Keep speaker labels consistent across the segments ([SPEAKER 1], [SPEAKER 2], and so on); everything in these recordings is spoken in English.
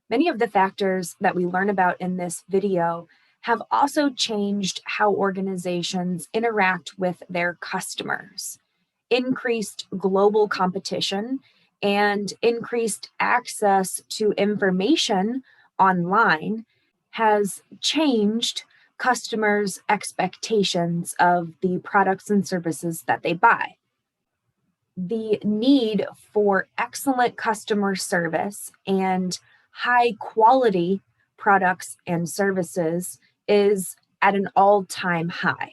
[SPEAKER 1] Many of the factors that we learn about in this video have also changed how organizations interact with their customers. Increased global competition and increased access to information online has changed customers' expectations of the products and services that they buy. The need for excellent customer service and high quality products and services is at an all-time high.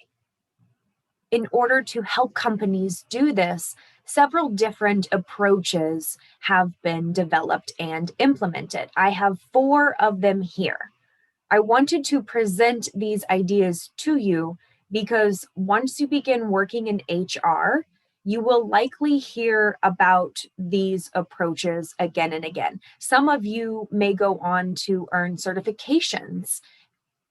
[SPEAKER 1] In order to help companies do this, several different approaches have been developed and implemented. I have 4 of them here. I wanted to present these ideas to you because once you begin working in HR, you will likely hear about these approaches again and again. Some of you may go on to earn certifications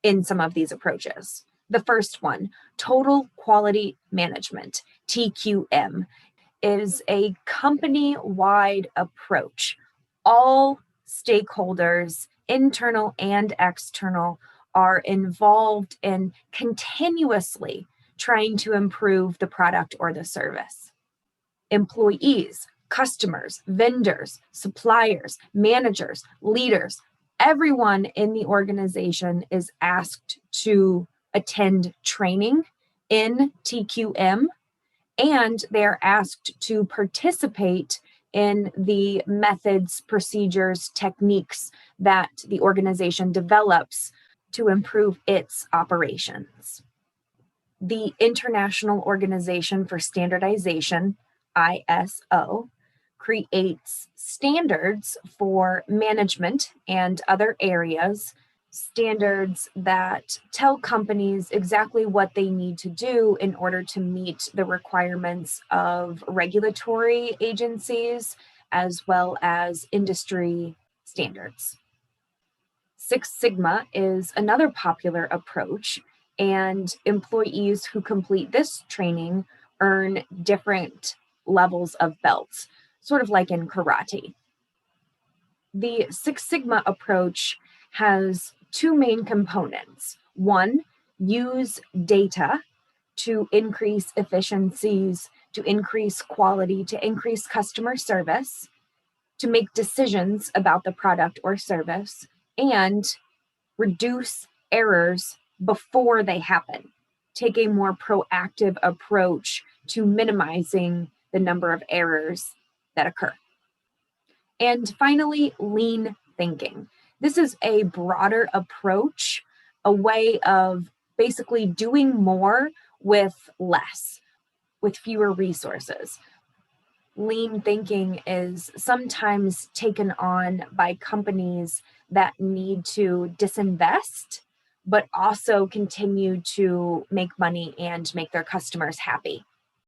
[SPEAKER 1] in some of these approaches. The first one, Total Quality Management, TQM, is a company-wide approach. All stakeholders, internal and external, are involved in continuously trying to improve the product or the service. Employees, customers, vendors, suppliers, managers, leaders, everyone in the organization is asked to attend training in TQM, and they're asked to participate in the methods, procedures, techniques that the organization develops to improve its operations. The International Organization for Standardization, ISO, creates standards for management and other areas, standards that tell companies exactly what they need to do in order to meet the requirements of regulatory agencies as well as industry standards. Six Sigma is another popular approach, and employees who complete this training earn different levels of belts, sort of like in karate. The Six Sigma approach has 2 main components. One, use data to increase efficiencies, to increase quality, to increase customer service, to make decisions about the product or service, and reduce errors before they happen. Take a more proactive approach to minimizing the number of errors that occur. And finally, lean thinking. This is a broader approach, a way of basically doing more with less, with fewer resources. Lean thinking is sometimes taken on by companies that need to disinvest, but also continue to make money and make their customers happy.